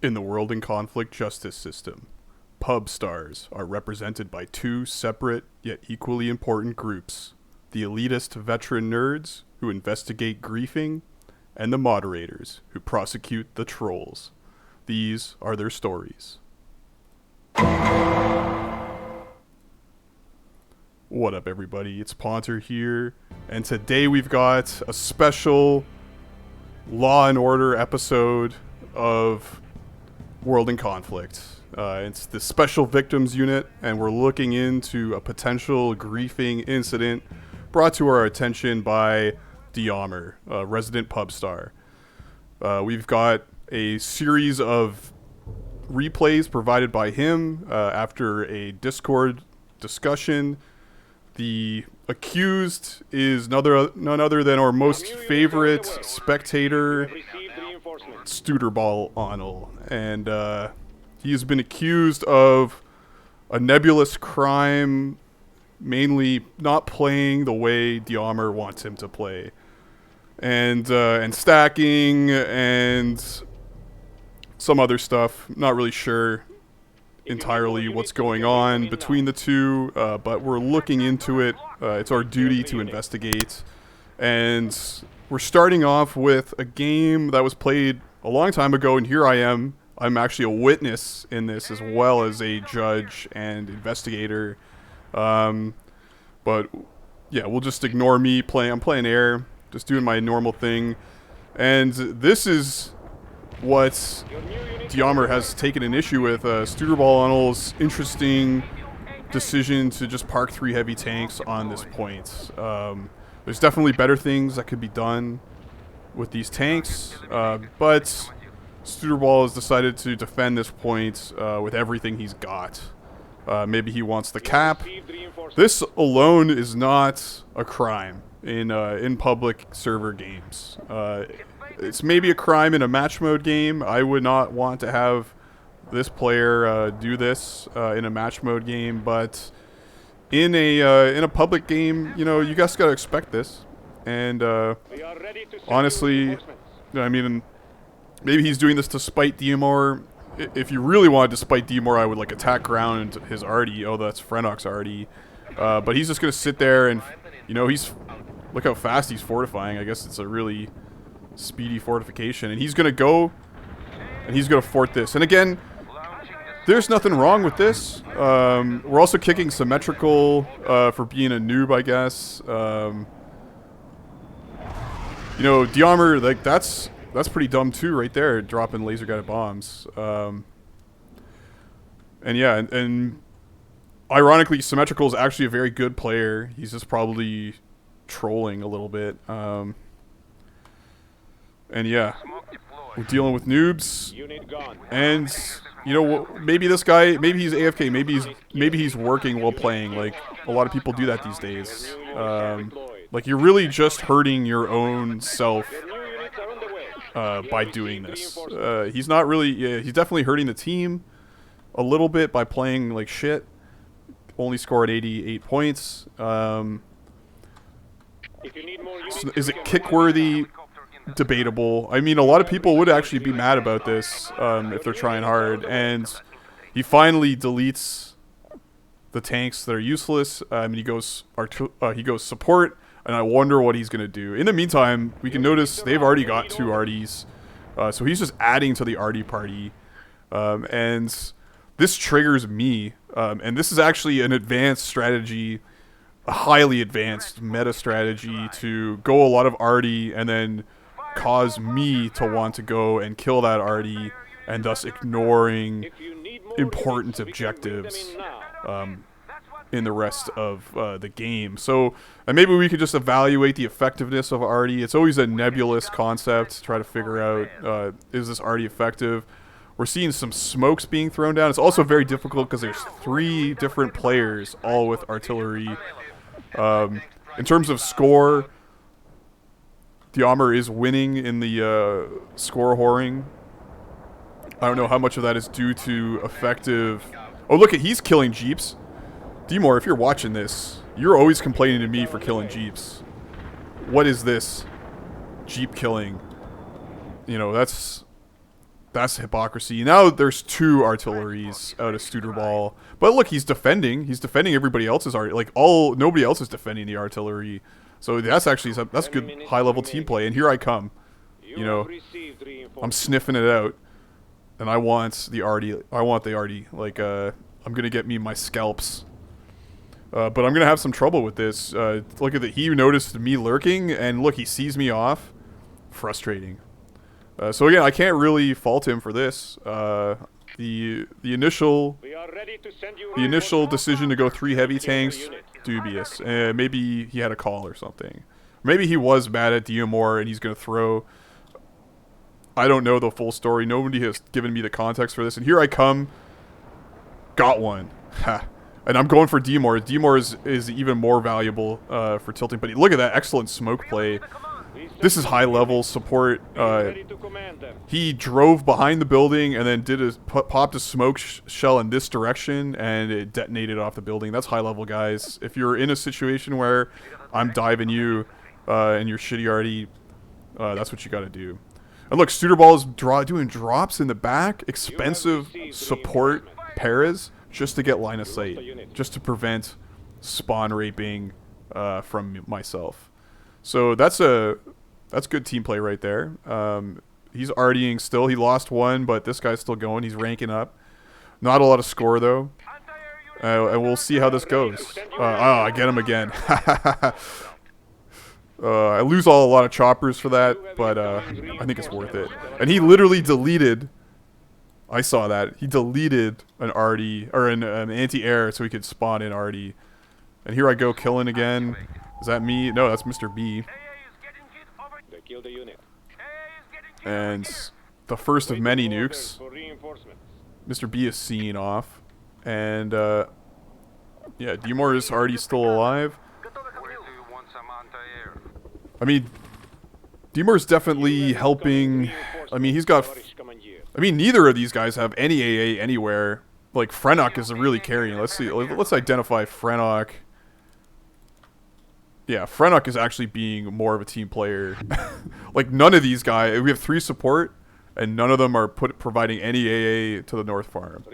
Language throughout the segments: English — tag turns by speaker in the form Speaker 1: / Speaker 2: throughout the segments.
Speaker 1: In the world and conflict justice system, pub stars are represented by two separate yet equally important groups: the elitist veteran nerds who investigate griefing, and the moderators who prosecute the trolls. These are their stories. What up, everybody? It's Ponter here, and today we've got a special Law and Order episode of World in Conflict. It's the Special Victims Unit, and we're looking into a potential griefing incident brought to our attention by Diamer, a resident pub star. We've got a series of replays provided by him after a Discord discussion. The accused is none other than our most favorite spectator, Studerball Onel, and he has been accused of a nebulous crime, mainly not playing the way Diamer wants him to play, and stacking and some other stuff. Not really sure entirely what's going on between the two, but we're looking into it. It's our duty to investigate, and we're starting off with a game that was played a long time ago, and here I am. I'm actually a witness in this as well as a judge and investigator. But yeah, we'll just ignore me playing. I'm playing air, just doing my normal thing. And this is what Diamer has taken an issue with. Studerball Onel's interesting decision to just park 3 heavy tanks on this point. There's definitely better things that could be done with these tanks, but Studerball has decided to defend this point with everything he's got. Maybe he wants the cap. This alone is not a crime in public server games. It's maybe a crime in a match mode game. I would not want to have this player do this in a match mode game, but in a public game, you know, you guys gotta expect this. And honestly, I mean, maybe he's doing this to spite Diamer. If you really wanted to spite Diamer, I would like attack ground his Artie. Oh, that's Frenock's Artie. But he's just gonna sit there and, you know, look how fast he's fortifying. I guess it's a really speedy fortification, and he's gonna go and he's gonna fort this. And again, there's nothing wrong with this. We're also kicking symmetrical for being a noob, I guess. You know, Diamer, like that's pretty dumb too, right there, dropping laser guided bombs. And yeah, and ironically, symmetrical is actually a very good player. He's just probably trolling a little bit. And yeah, we're dealing with noobs, and you know, maybe this guy, maybe he's AFK, maybe he's working while playing. Like a lot of people do that these days. Like you're really just hurting your own self by doing this. He's not really. Yeah, he's definitely hurting the team a little bit by playing like shit. Only scored 88 points. Is it kick worthy? Debatable. I mean, a lot of people would actually be mad about this if they're trying hard. And he finally deletes the tanks that are useless. He goes support, and I wonder what he's gonna do. In the meantime, we can notice they've already got 2 Arties, so he's just adding to the Artie party, and this triggers me. And this is actually an advanced strategy, a highly advanced meta strategy to go a lot of Artie and then cause me to want to go and kill that Artie, and thus ignoring important objectives in the rest of the game. So maybe we could just evaluate the effectiveness of Artie. It's always a nebulous concept to try to figure out, is this Artie effective? We're seeing some smokes being thrown down. It's also very difficult because there's 3 different players, all with artillery. In terms of score, Diamer is winning in the score whoring. I don't know how much of that is due to effective... Oh, look, he's killing Jeeps. Diamer, if you're watching this, you're always complaining to me for killing Jeeps. What is this? Jeep killing. You know, that's That's hypocrisy. Now there's 2 artilleries out of Studerball. But look, he's defending. He's defending everybody else's art. Like, nobody else is defending the artillery. So that's actually, that's good high-level team play. And here I come. You know, I'm sniffing it out. And I want the arty. Like, I'm going to get me my scalps. But I'm going to have some trouble with this. Look at that. He noticed me lurking. And look, he sees me off. Frustrating. So again, I can't really fault him for this. The initial decision to go 3 heavy tanks, dubious. Maybe he had a call or something. Maybe he was bad at Diomore and he's gonna throw. I don't know the full story. Nobody has given me the context for this. And here I come. Got one. Ha. And I'm going for Diomore. Diomore is even more valuable for tilting. But look at that excellent smoke play. This is high-level support. He drove behind the building and then popped a smoke shell in this direction, and it detonated off the building. That's high-level, guys. If you're in a situation where I'm diving you and you're shitty already, that's what you got to do. And look, Studerball is doing drops in the back, expensive support paras, just to get line of sight, just to prevent spawn raping from myself. So that's good team play right there. He's artying still. He lost 1, but this guy's still going. He's ranking up. Not a lot of score, though. And we'll see how this goes. I get him again. I lose a lot of choppers for that, but I think it's worth it. And he literally deleted... I saw that. He deleted an arty, or an anti-air, so he could spawn in arty. And here I go killing again. Is that me? No, that's Mr. B. And the first of many nukes. Mr. B is seeing off. And, yeah, Diomore is already still alive. I mean, Diomore is definitely helping. I mean, he's got... I mean, neither of these guys have any AA anywhere. Like, Frenok is really carrying. Let's see. Let's identify Frenok. Yeah, Frenok is actually being more of a team player. Like, none of these guys... We have 3 support, and none of them are providing any AA to the North Farm.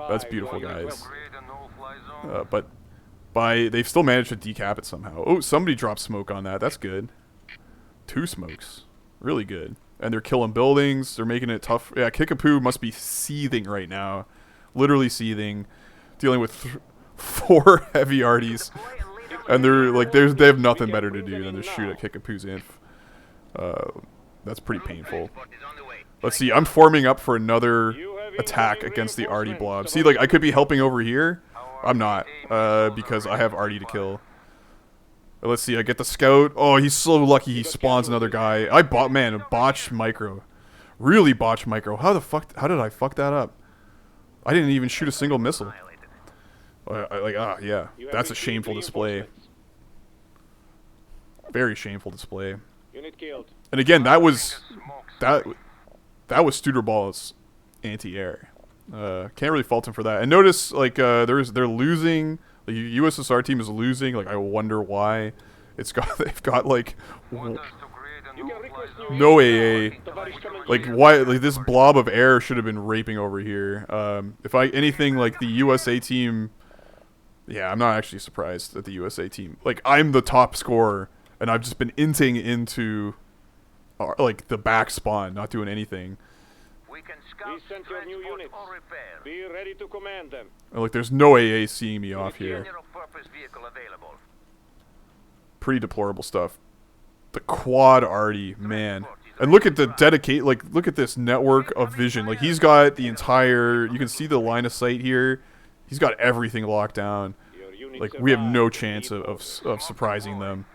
Speaker 1: That's beautiful, guys. But they've still managed to decap it somehow. Oh, somebody dropped smoke on that. That's good. 2 smokes. Really good. And they're killing buildings. They're making it tough. Yeah, Kickapoo must be seething right now. Literally seething. Dealing with 4 heavy arties. And they're like, they have nothing better to do than to shoot at Kickapoo's inf. That's pretty painful. Let's see, I'm forming up for another attack against the arty blob. See, like, I could be helping over here. I'm not, because I have arty to kill. Let's see, I get the scout. Oh, he's so lucky he spawns another guy. A botched micro. Really botched micro. How did I fuck that up? I didn't even shoot a single missile. Yeah. That's a shameful display. Very shameful display. And again, that was Studerball's anti-air. Can't really fault him for that. And notice, like, they're losing. The USSR team is losing. Like, I wonder why. They've got like no AA. Like, why? Like, this blob of air should have been raping over here. If anything, like, the USA team. Yeah, I'm not actually surprised at the USA team. Like, I'm the top scorer, and I've just been inting into, like, the back spawn, not doing anything. We sent your new units. Be ready to command them. And, like, there's no AA seeing me off here. Pretty deplorable stuff. The quad arty, man. And look at the look at this network of vision. Like, he's got the entire, you can see the line of sight here. He's got everything locked down. Like, we have no chance of surprising them.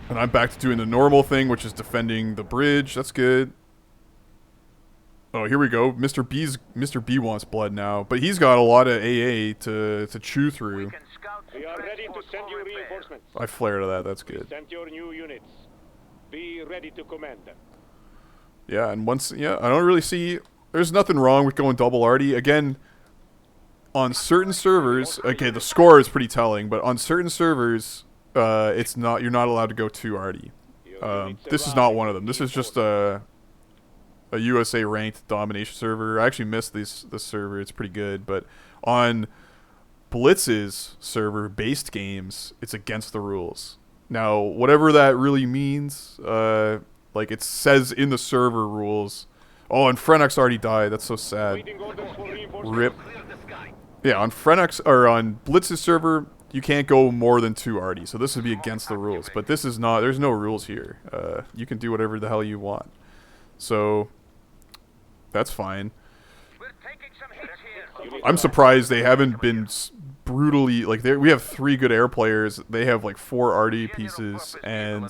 Speaker 1: And I'm back to doing the normal thing, which is defending the bridge. That's good. Oh, here we go. Mr. B wants blood now, but he's got a lot of AA to chew through.
Speaker 2: We are ready to send you reinforcements.
Speaker 1: I flared to that. That's good.
Speaker 2: Send your new units. Be ready to command them.
Speaker 1: Yeah, and I don't really see. There's nothing wrong with going double arty. Again, on certain servers, okay, the score is pretty telling, but on certain servers, you're not allowed to go 2 arty. This is not one of them. This is just a USA ranked domination server. I actually missed this server. It's pretty good, but on Blitz's server based games, it's against the rules. Now, whatever that really means, like it says in the server rules. Oh, and Frenex already died. That's so sad. Rip. Yeah, on Frenex or on Blitz's server, you can't go more than 2 arty. So this would be against the rules. But this is not. There's no rules here. You can do whatever the hell you want. So that's fine. I'm surprised they haven't been brutally like we have 3 good air players. They have like 4 arty pieces, and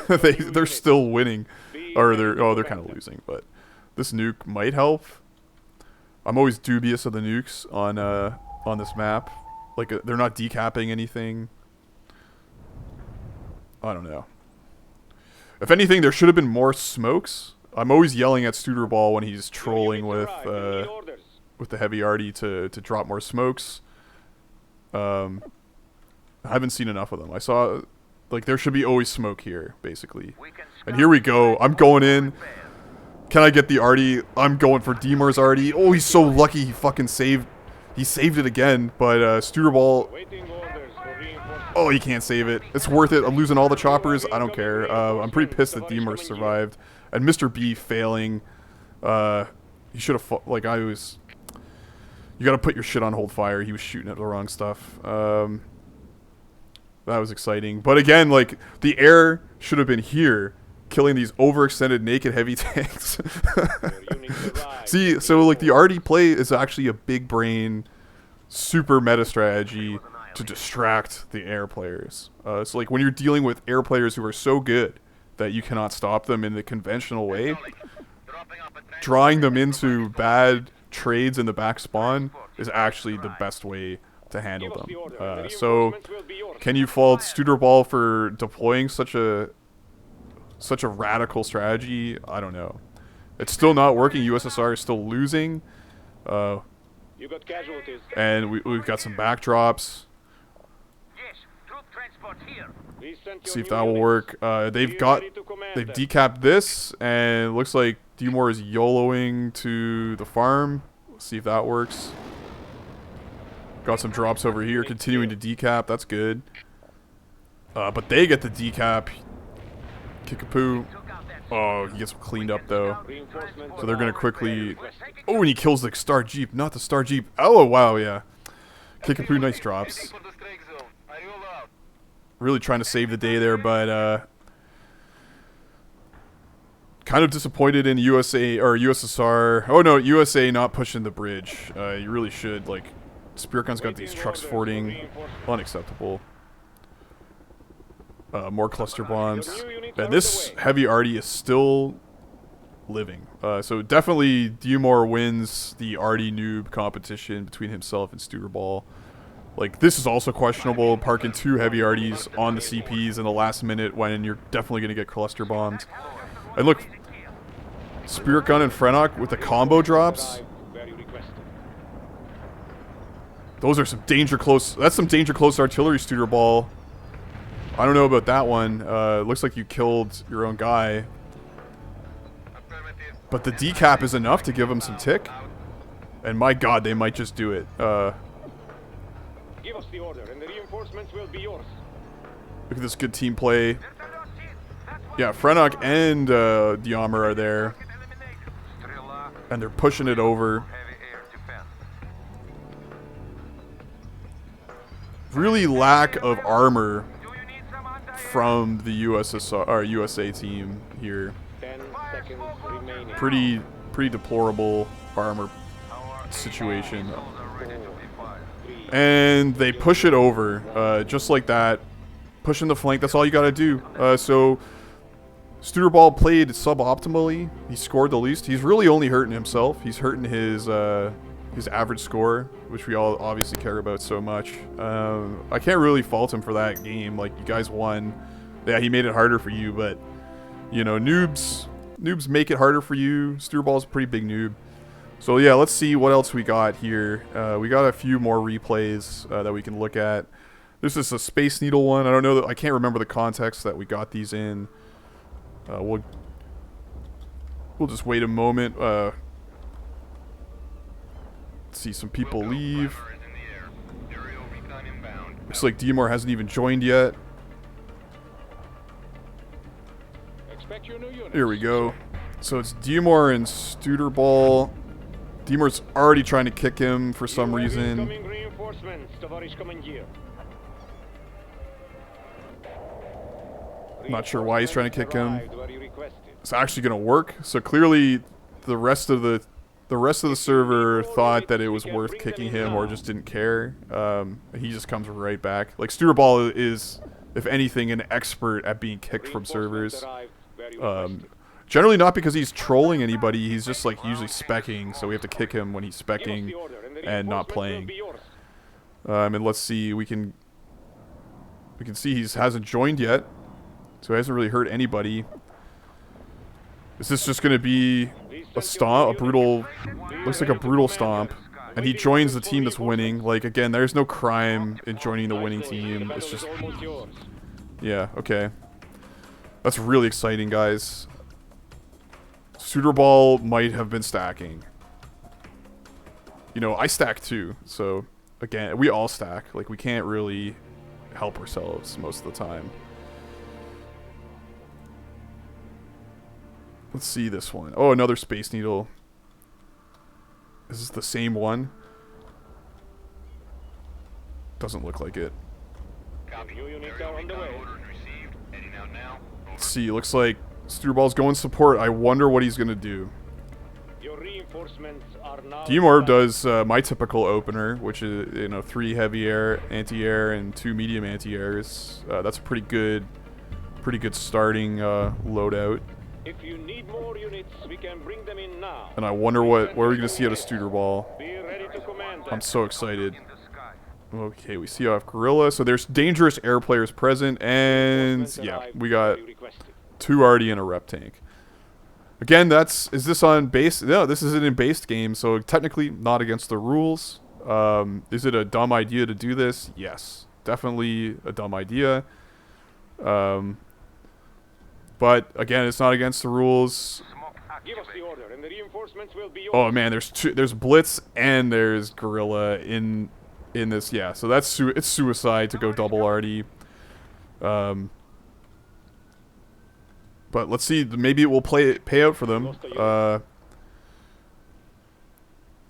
Speaker 1: they're still winning, or they're kind of losing. But this nuke might help. I'm always dubious of the nukes on this map. Like they're not decapping anything. I don't know. If anything, there should have been more smokes. I'm always yelling at Studerball when he's trolling with the heavy arty to drop more smokes. I haven't seen enough of them. I saw, like, there should be always smoke here, basically. And here we go. I'm going in. Can I get the arty? I'm going for Deemer's arty. Oh, he's so lucky he fucking saved. He saved it again, but Studerball. Oh, he can't save it. It's worth it. I'm losing all the choppers. I don't care. I'm pretty pissed that Deemer survived. And Mr. B failing. He should have, like, I was. You gotta put your shit on hold fire. He was shooting at the wrong stuff. That was exciting. But again, like, the air should have been here, killing these overextended naked heavy tanks. See, so, like, the arty play is actually a big brain, super meta strategy to distract the air players. So, like, when you're dealing with air players who are so good that you cannot stop them in the conventional way, drawing them into bad trades in the back spawn is actually the best way to handle them. So, can you fault Studerball for deploying such a radical strategy? I don't know. It's still not working. USSR is still losing. And we've got some backdrops. See if that will work. They've decapped this, and it looks like Demore is YOLOing to the farm. Let's see if that works. Got some drops over here, continuing to decap. That's good. But they get the decap. Kickapoo. Oh, he gets cleaned up though. So they're gonna quickly. Oh, and he kills the Star Jeep, not the Star Jeep. Oh wow, yeah. Kickapoo, nice drops. Really trying to save the day there, but kind of disappointed in USA or USSR. Oh no, USA not pushing the bridge. You really should. Like, Spirit Gun's got these trucks fording. Unacceptable. More cluster bombs. And this heavy arty is still living. So definitely Demore wins the arty noob competition between himself and Studerball. Like, this is also questionable, parking 2 heavy arties on the CPs in the last minute when you're definitely going to get cluster bombed. And look, Spirit Gun and Frenok with the combo drops. Those are some danger close. That's some danger close artillery, Studerball. I don't know about that one. Looks like you killed your own guy. But the decap is enough to give him some tick. And my god, they might just do it.
Speaker 2: Give us the order, and the reinforcements will be yours.
Speaker 1: Look at this good team play. Yeah, Frenok and Diamer are there. And they're pushing it over. Really lack of armor from the USSR or USA team here.
Speaker 2: 10 seconds remaining.
Speaker 1: Pretty deplorable armor situation. And they push it over, just like that. Pushing the flank, that's all you gotta do. So, Studerball played suboptimally. He scored the least. He's really only hurting himself. He's hurting his average score, which we all obviously care about so much. I can't really fault him for that game. Like, you guys won. Yeah, he made it harder for you, but, you know, noobs make it harder for you. Studerball's a pretty big noob. So yeah, let's see what else we got here. We got a few more replays that we can look at. This is a Space Needle one. I don't know. I can't remember the context that we got these in. We'll just wait a moment. See some people leave. Looks like Diemar hasn't even joined yet.
Speaker 2: Expect your new units.
Speaker 1: Here we go. So it's Diemar and Studerball. Diemar's already trying to kick him for some reason.
Speaker 2: Incoming reinforcements, Tavarish Commandeer.
Speaker 1: I'm not sure why he's trying to kick him.
Speaker 2: Arrived where you requested.
Speaker 1: It's actually going to work. So clearly the rest of the server thought that it was worth kicking him or just didn't care. He just comes right back. Like Studerball is, if anything, an expert at being kicked from servers.
Speaker 2: Arrived where you requested.
Speaker 1: Generally not because he's trolling anybody. He's just like usually specking, so we have to kick him when he's specking and not playing. And let's see, we can see he hasn't joined yet, so he hasn't really hurt anybody. Is this just going to be a stomp, a brutal, looks like a brutal stomp, and he joins the team that's winning? Like, again, there's no crime in joining the winning team. It's just, yeah, okay. That's really exciting, guys. Studerball might have been stacking. You know, I stack too, so again, we all stack. Like, we can't really help ourselves most of the time. Let's see this one. Oh, another Space Needle. Is this the same one? Doesn't look like it.
Speaker 2: New units are on the way.
Speaker 1: Let's see, looks like Studerball's going support. I wonder what he's going to do.
Speaker 2: Your reinforcements are now.
Speaker 1: Diemar does my typical opener, which is, you know, 3 heavy air, anti-air, and 2 medium anti-airs. That's a pretty good starting loadout.
Speaker 2: If you need more units, we can bring them in now.
Speaker 1: And I wonder what we're going to see out of Studerball.
Speaker 2: Be ready to command.
Speaker 1: I'm so excited. Okay, we see off Gorilla. So there's dangerous air players present, and yeah, we got 2 already in a rep tank. Again, is this on base? No, this isn't in based game, so technically not against the rules. Is it a dumb idea to do this? Yes, definitely a dumb idea. But again, it's not against the rules.
Speaker 2: Give us the order, and the reinforcements will be yours.
Speaker 1: Oh man, there's Blitz and there's Gorilla in this. Yeah, so it's suicide to go double RD. But let's see, maybe it will pay out for them.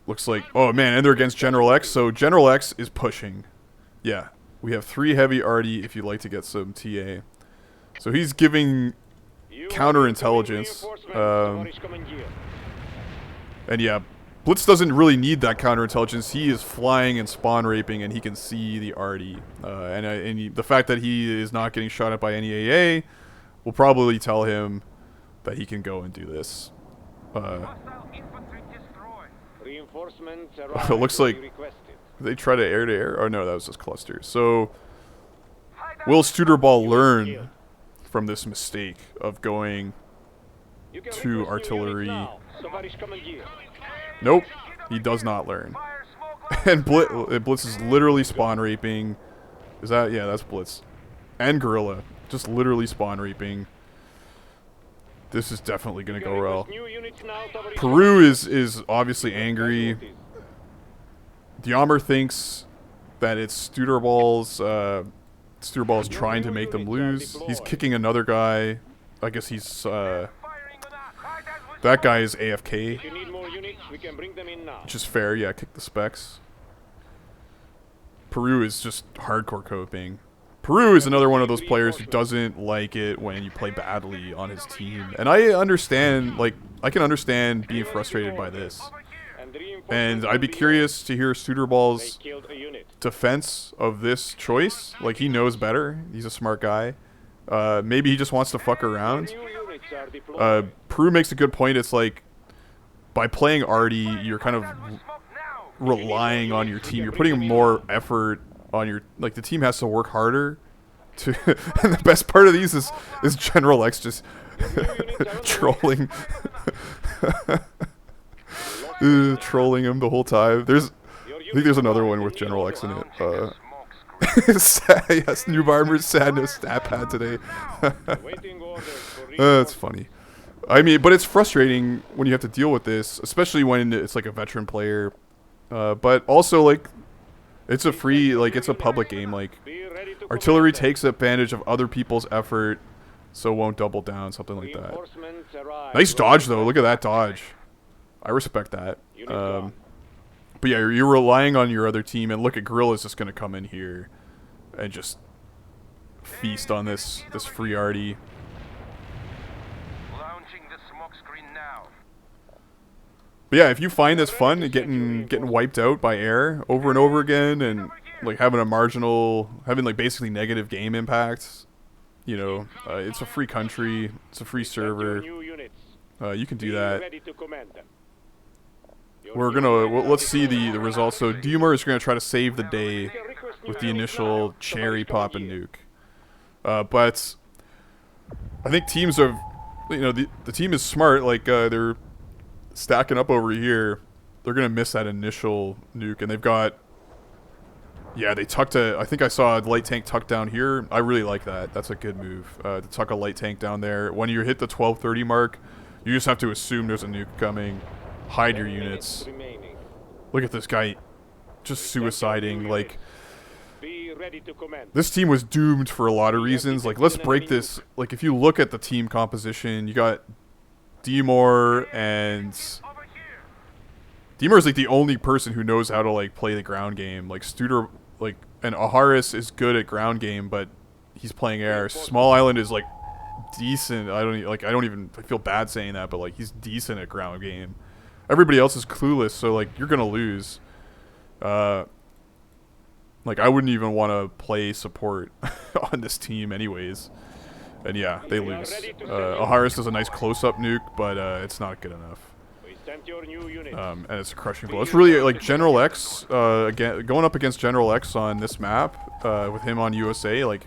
Speaker 1: Looks like, oh man, and they're against General X, so General X is pushing. Yeah, we have 3 heavy RD if you'd like to get some TA. So he's giving counterintelligence. And yeah, Blitz doesn't really need that counterintelligence. He is flying and spawn raping, and he can see the RD. And the fact that he is not getting shot at by any AA will probably tell him that he can go and do this. It looks like they try to air. Oh no, that was just clusters. So will Studerball learn from this mistake of going to artillery? Nope, he does not learn. And Blitz is literally spawn raping. Is that? Yeah, that's Blitz. And Gorilla. Just literally spawn raping. This is definitely going to go well. Peru is obviously angry. Diemar thinks that it's Studerball's trying to make them lose. He's kicking another guy. I guess he's that guy is AFK. Which is fair, yeah, kick the specs. Peru is just hardcore coping. Peru is another one of those players who doesn't like it when you play badly on his team. And I understand, like, I can understand being frustrated by this. And I'd be curious to hear Studerball's defense of this choice. Like, he knows better. He's a smart guy. Maybe he just wants to fuck around. Peru makes a good point. It's like, by playing Artie, you're kind of relying on your team. You're putting more effort on your, like, the team has to work harder to and the best part of these is General X just trolling trolling him the whole time. I think there's another one with General X in it. Yes, New Barber's sad no stat pad today. That's funny. I mean, but it's frustrating when you have to deal with this, especially when it's like a veteran player. But also, like, it's a free, like, it's a public game. Like, artillery takes advantage of other people's effort, so won't double down, something like that. Nice dodge, though. Look at that dodge. I respect that. But yeah, you're relying on your other team, and look at Gorilla's just going to come in here and just feast on this free arty. But yeah, if you find this fun, getting wiped out by air over and over again, and like having like basically negative game impacts, you know, it's a free country, it's a free server. You can do that. Let's see the results. So Diemar is gonna try to save the day with the initial cherry poppin' nuke. But I think teams have, you know, the team is smart. Like they're stacking up over here. They're gonna miss that initial nuke, and they've got, yeah, they tucked a, I think I saw a light tank tucked down here. I really like that. That's a good move, to tuck a light tank down there. When you hit the 12:30 mark, you just have to assume there's a nuke coming. Hide your units. Look at this guy just suiciding. Like, this team was doomed for a lot of reasons. Like, let's break this. Like, if you look at the team composition, you got Diemar, and Diemar is like the only person who knows how to like play the ground game. Like and Aharis is good at ground game, but he's playing air. Small Island is like decent. I feel bad saying that, but like he's decent at ground game. Everybody else is clueless, so like you're gonna lose. Like I wouldn't even want to play support on this team anyways. And yeah, they lose. Aharis does a nice close-up nuke, but it's not good enough. And it's a crushing blow. It's really like General X, again, going up against General X on this map, with him on USA, like,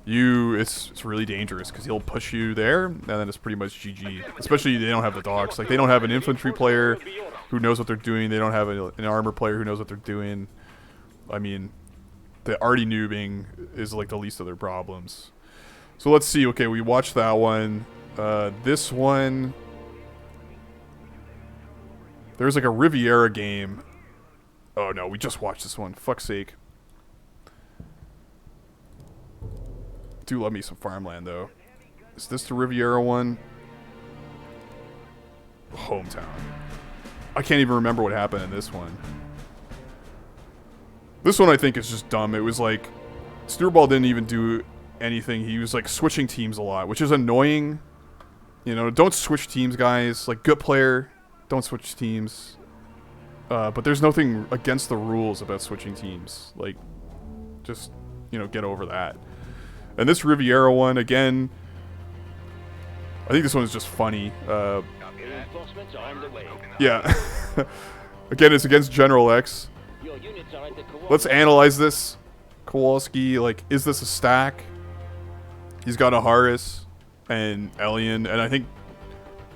Speaker 1: it's really dangerous, because he'll push you there, and then it's pretty much GG. Especially they don't have the dogs. Like, they don't have an infantry player who knows what they're doing. They don't have an armor player who knows what they're doing. I mean, the arty noobing is like the least of their problems. So let's see. Okay, we watched that one. This one, there's like a Riviera game. Oh no, we just watched this one. Fuck's sake. Do love me some farmland though. Is this the Riviera one? Hometown. I can't even remember what happened in this one. This one I think is just dumb. It was like Studerball didn't even do anything. He was like switching teams a lot, which is annoying. You know, don't switch teams, guys. Like, good player, don't switch teams. But there's nothing against the rules about switching teams. Like, just, you know, get over that. And this Riviera one, again, I think this one is just funny. Yeah. Again, it's against General X. Let's analyze this. Kowalski, like, is this a stack? He's got Aharis and Elian, and I think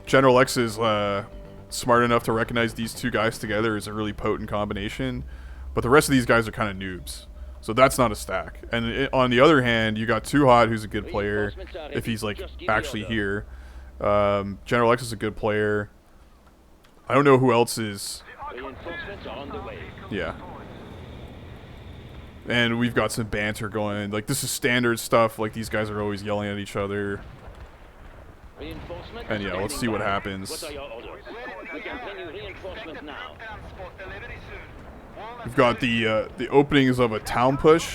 Speaker 1: General X is smart enough to recognize these two guys together as a really potent combination, but the rest of these guys are kind of noobs, so that's not a stack. And on the other hand, you got Too Hot, who's a good player if he's like actually here. General X is a good player. I don't know who else is. Yeah. And we've got some banter going. Like, this is standard stuff. Like, these guys are always yelling at each other. And yeah, let's see what happens. We've got the openings of a town push,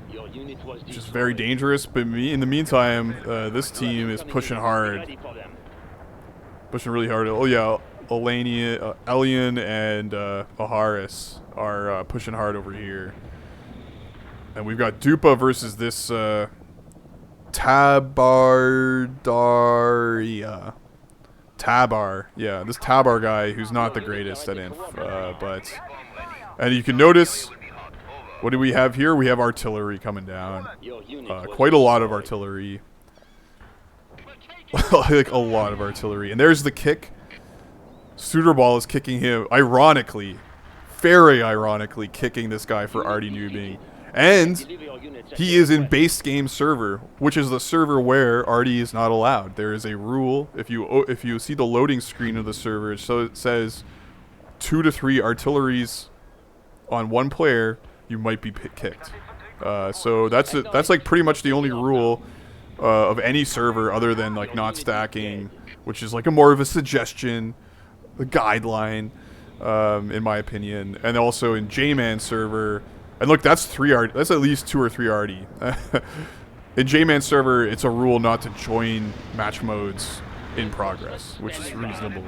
Speaker 1: which is very dangerous. But in the meantime, this team is pushing hard. Pushing really hard. Oh yeah, Elian and Aharis are pushing hard over here. And we've got Dupa versus this Tabardaria. Tabar. Yeah, this Tabar guy who's not the greatest at inf. But... And you can notice, what do we have here? We have artillery coming down. Quite a lot of artillery. Like, a lot of artillery. And there's the kick. Studerball is kicking him, ironically, very ironically, kicking this guy for arty noobing. And he is in base game server, which is the server where arty is not allowed. There is a rule. If you see the loading screen of the server, so it says 2 to 3 artilleries on one player, you might be kicked. So that's like pretty much the only rule of any server other than like not stacking, which is like a more of a suggestion, a guideline, in my opinion. And also in J-Man server, and look, that's that's at least 2 or 3 arty. In J-Man server, it's a rule not to join match modes in progress, which is reasonable.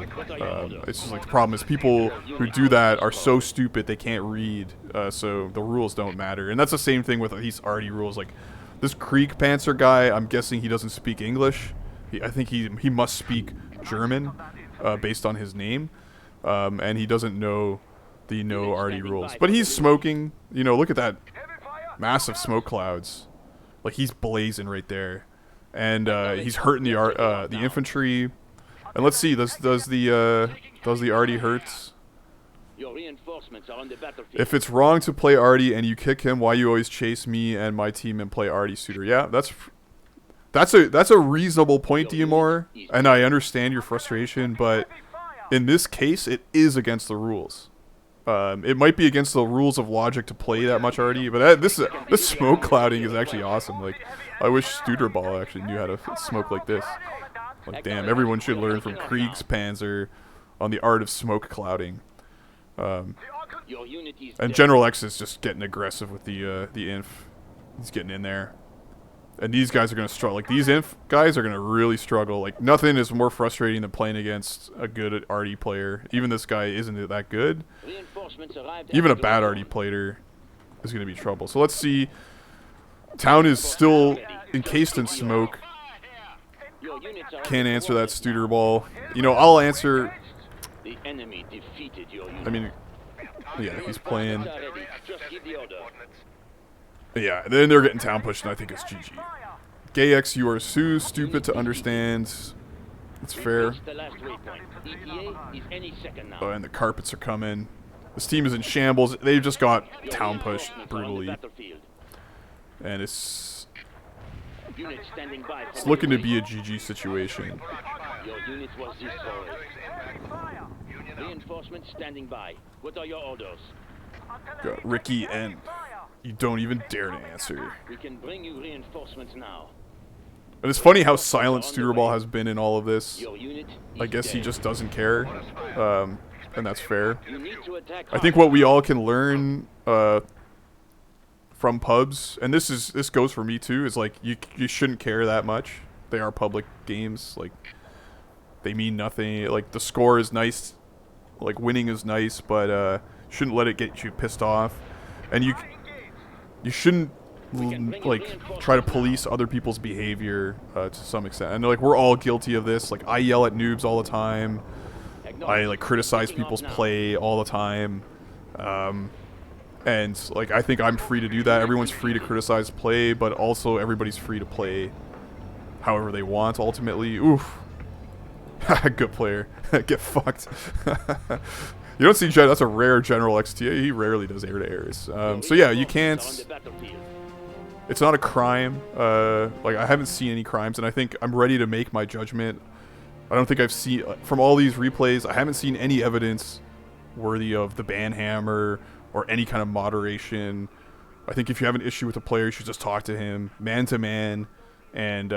Speaker 1: It's just like the problem is people who do that are so stupid they can't read, so the rules don't matter. And that's the same thing with these arty rules. Like this Krieg Panzer guy, I'm guessing he doesn't speak English. I think he must speak German, based on his name, and he doesn't know the no arty rules. But he's smoking. You know, look at that massive smoke clouds. Like he's blazing right there. And he's hurting the infantry. And let's see, does the arty hurts? If it's wrong to play arty and you kick him, why you always chase me and my team and play arty suitor? Yeah, that's a reasonable point, Diamor, and I understand your frustration, but in this case, it is against the rules. It might be against the rules of logic to play that much arty, but this smoke clouding is actually awesome. Like, I wish Studerball actually knew how to smoke like this. Like, damn, everyone should learn from Krieg's Panzer on the art of smoke clouding. And General X is just getting aggressive with the inf. He's getting in there. And these guys are going to struggle. Like, these inf guys are going to really struggle. Like, nothing is more frustrating than playing against a good arty player. Even this guy isn't that good. Even a bad arty player is going to be trouble. So let's see. Town is still encased in smoke. Can't answer that Studerball. You know, I'll answer. I mean, yeah, he's playing. Yeah, then they're getting town pushed, and I think it's GG. GayX, you are too stupid to understand. It's fair. Oh, and the carpets are coming. This team is in shambles. They've just got town pushed brutally. And it's looking to be a GG situation.
Speaker 2: Reinforcements standing by. What are your orders?
Speaker 1: Got Ricky and you don't even dare to answer.
Speaker 2: We can bring you reinforcements now.
Speaker 1: And it's funny how silent Studerball has been in all of this. I guess he just doesn't care, and that's fair. I think what we all can learn from pubs, and this goes for me too, is like you shouldn't care that much. They are public games. Like, they mean nothing. Like, the score is nice, like winning is nice, but shouldn't let it get you pissed off. And you shouldn't like try to police other people's behavior to some extent. And like, we're all guilty of this. Like, I yell at noobs all the time. I like criticize people's play all the time. And like, I think I'm free to do that. Everyone's free to criticize play, but also everybody's free to play however they want ultimately. Oof. Good player. Get fucked. You don't see that's a rare General XTA. He rarely does air-to-airs. So yeah, you can't. It's not a crime. Like, I haven't seen any crimes, and I think I'm ready to make my judgment. I don't think I've seen, from all these replays, I haven't seen any evidence worthy of the ban hammer or any kind of moderation. I think if you have an issue with a player, you should just talk to him man to man and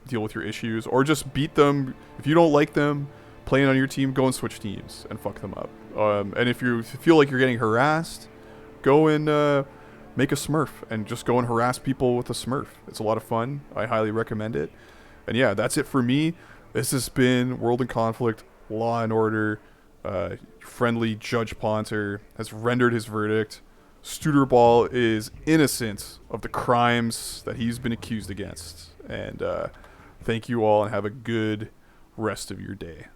Speaker 1: deal with your issues, or just beat them. If you don't like them playing on your team, go and switch teams and fuck them up. And if you feel like you're getting harassed, go and make a Smurf and just go and harass people with a Smurf. It's a lot of fun. I highly recommend it. And yeah, that's it for me. This has been World in Conflict, Law and Order. Friendly Judge Ponter has rendered his verdict. Studerball is innocent of the crimes that he's been accused against. And thank you all, and have a good rest of your day.